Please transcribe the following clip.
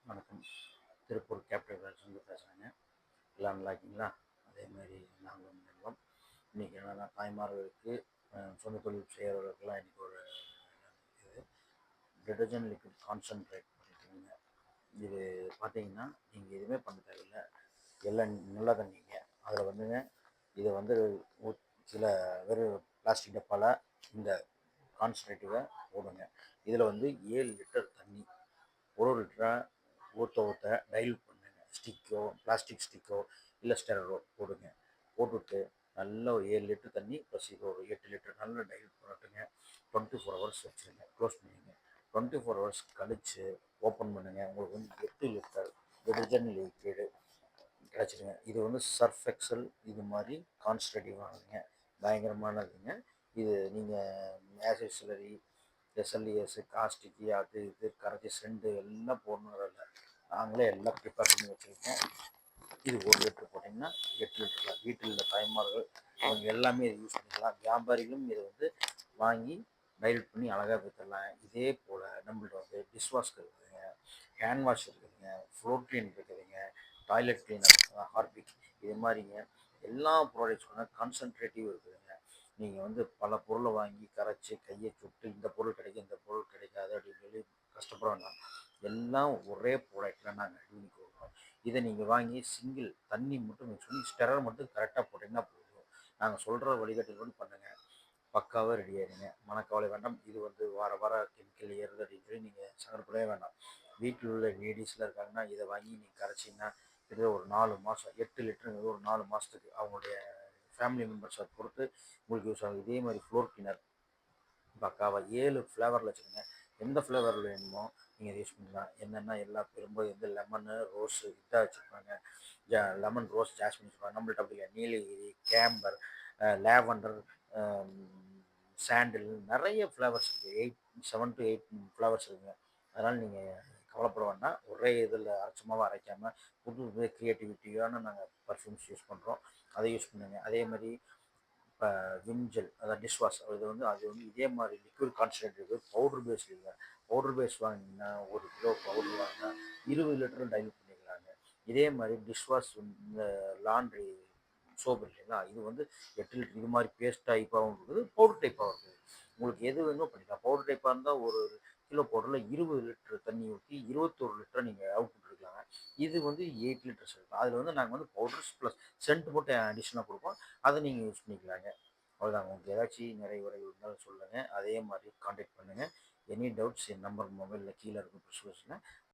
வணக்கம். திருப்பூர் கேபிட்டல் பேங்க்லேருந்து பேசுகிறேங்க. எல்லாம் நல்லா இருக்கீங்களா? அதேமாதிரி நாங்களும் இருக்கோம். இன்றைக்கி என்னென்னா தாய்மார்களுக்கு சொந்த தொழில் செய்கிறவர்களுக்கெல்லாம் இன்றைக்கி ஒரு இது டிடர்ஜென்ட் லிக்விட் கான்சன்ட்ரேட் பண்ணிட்டுருங்க. இது பார்த்தீங்கன்னா நீங்கள் எதுவுமே பண்ண தேவையில்லை. எல்லாம் நல்ல தண்ணிங்க. அதில் வந்துங்க இதை வந்து சில வெறும் பிளாஸ்டிக் டப்பாவில் இந்த கான்சன்ட்ரேட்டிவை போடுங்க. இதில் வந்து 7 லிட்டர் தண்ணி ஒரு லிட்டராக ஊற்ற டைல்யூட் பண்ணுங்க. ஸ்டிக்கோ பிளாஸ்டிக் ஸ்டிக்கோ இல்லை ஸ்டெரோ போடுங்க. போட்டுவிட்டு நல்லா ஒரு 7 லிட்டர் தண்ணி ப்ளஸ் இது ஒரு 8 லிட்டர் நல்லா டைல்யூட் பண்ணிட்டுங்க 24 ஹவர்ஸ் வச்சுருங்க. க்ளோஸ் பண்ணிடுங்க. 24 ஹவர்ஸ் கழித்து ஓப்பன் பண்ணுங்கள். உங்களுக்கு வந்து 8 லிட்டர் டிடர்ஜென்ட் லிக்விடு கிடச்சிடுங்க. இது வந்து சர்ஃப் எக்ஸல் இது மாதிரி கான்சன்ட்ரேட்டிவ் ஆகுதுங்க. பயங்கரமானதுங்க. இது நீங்கள் ஆசிட் எஸ்எல்இஎஸ் காஸ்டிக்கு அது இது கரைச்சி செண்டு எல்லாம் போடணுங்கிறதில்ல. நாங்களே எல்லாம் ப்ரிப்பேர் பண்ணி வச்சுருக்கோம். இது 1 லிட்டர் போட்டிங்கன்னா 8 லிட்டரில் வீட்டில் உள்ள தாய்மார்கள் அவங்க எல்லாமே இது யூஸ் பண்ணிக்கலாம். வியாபாரிகளும் இதை வந்து வாங்கி டைல்யூட் பண்ணி அழகாக விற்றுடலாம். இதே போல் நம்மள்ட்ட வந்து டிஷ்வாஷ் இருக்குதுங்க, ஹேண்ட் வாஷ் இருக்குதுங்க, ஃப்ளோர் க்ளீன் இருக்குதுங்க, டாய்லெட் க்ளீனர், ஹார்பிக் இது மாதிரிங்க எல்லா ப்ராடக்ட்ஸோட கான்சன்ட்ரேட்டிவ் இருக்குதுங்க. நீங்கள் வந்து பல பொருளை வாங்கி கரைச்சி கையை சுட்டு இந்த பொருள் கிடைக்கும் இந்த பொருள் கிடைக்காது அப்படின்னு சொல்லி கஷ்டப்பட வேண்டாம். எல்லாம் ஒரே ப்ராடக்டில் நாங்கள் யூனிக் கொடுக்குறோம். இதை நீங்கள் வாங்கி சிங்கிள் தண்ணி மட்டும் மிக்ஸ் பண்ணி ஸ்டெரர் மட்டும் கரெக்டாக போட்டிங்கன்னா போதும். நாங்கள் சொல்கிற வழிகாட்டுதல் மட்டும் பண்ணுங்கள், பக்காவாக ரெடி ஆகிடுங்க. மனக்கவலை வேண்டாம். இது வந்து வார வாரம் கெமிக்கல் ஏறுது அப்படின்னு சொல்லி நீங்கள் சங்கடப்படவே வேண்டாம். வீட்டில் உள்ள லேடிஸில் இருக்காங்கன்னா இதை வாங்கி நீங்கள் கரைச்சிங்கன்னா கிட்டத்தட்ட ஒரு 4 மாதம் 8 லிட்டருங்கிறது ஒரு 4 மாதத்துக்கு அவங்களுடைய ஃபேமிலி மெம்பர்ஸை பொறுத்து உங்களுக்கு யூஸ் ஆகும். இதே மாதிரி ஃப்ளோர் கிளீனர் பக்காவாக 7 ஃப்ளேவரில் வச்சுருங்க. எந்த ஃப்ளேவரில் வேணுமோ நீங்கள் யூஸ் பண்ணிக்கலாம். என்னென்னா எல்லா பெரும்போது வந்து லெமனு ரோஸு இதாக வச்சுருப்பாங்க. லெமன் ரோஸ் ஜாஸ்மின் வச்சுருப்பாங்க. நம்மள்ட்ட அப்படி இல்லை. நீலகிரி, கேம்பர், லேவண்டர், சாண்டில் நிறைய ஃப்ளேவர்ஸ் இருக்குது. 7 to 8 ஃப்ளேவர்ஸ் இருக்குங்க. அதனால் நீங்கள் கவலைப்பட வேண்டாம். ஒரே இதில் அரைச்சமாகவும் அரைக்காமல் புது புது க்ரியேட்டிவிட்டியான நாங்கள் பர்ஃப்யூம்ஸ் யூஸ் பண்ணுறோம். அதை யூஸ் பண்ணுங்கள். அதே மாதிரி இப்போ விம் ஜெல் அதாவது டிஷ் வாஷ் அது வந்து இதே மாதிரி லிக்விட் கான்சன்ட்ரேட் இருக்குது. பவுட்ரு பேஸ் இல்லைங்க. பவுட்ரு பேஸ் வாங்கினீங்கன்னா 1 கிலோ பவுடர் வாங்கினா 20 லிட்டர் டைல்யூட் பண்ணிக்கலாங்க. இதே மாதிரி டிஷ் வாஷ் இந்த லாண்ட்ரி சோப்பு இல்லைங்களா, இது வந்து 8 லிட்டர் இது மாதிரி பேஸ்ட் டைப்பாகவும் இருக்குது, பவுடர் டைப்பாகவும் இருக்குது. உங்களுக்கு எது வேணுமோ பண்ணிக்கலாம். பவுடர் டைப்பாக இருந்தால் ஒரு கிலோ பவுடரில் 20 லிட்டர் தண்ணி ஊற்றி 21 லிட்டரை நீங்கள் அவுட்புட் எடுக்கலாங்க. இது வந்து 8 லிட்டர்ஸ் இருக்கும். அதில் வந்து நாங்கள் வந்து பவுடர்ஸ் ப்ளஸ் சென்ட் மட்டும் அடிஷ்னலாக கொடுப்போம். அதை நீங்கள் யூஸ் பண்ணிக்கலாங்க. அவ்வளோதாங்க. உங்களுக்கு ஏதாச்சும் நிறைய உரை இருந்தாலும் சொல்லுங்கள். அதே மாதிரி காண்டாக்ட் பண்ணுங்கள். எனி டவுட்ஸ் என் நம்பர் மொபைலில் கீழே இருக்கும் ப்ரிஸ்கிரிப்ஷனில்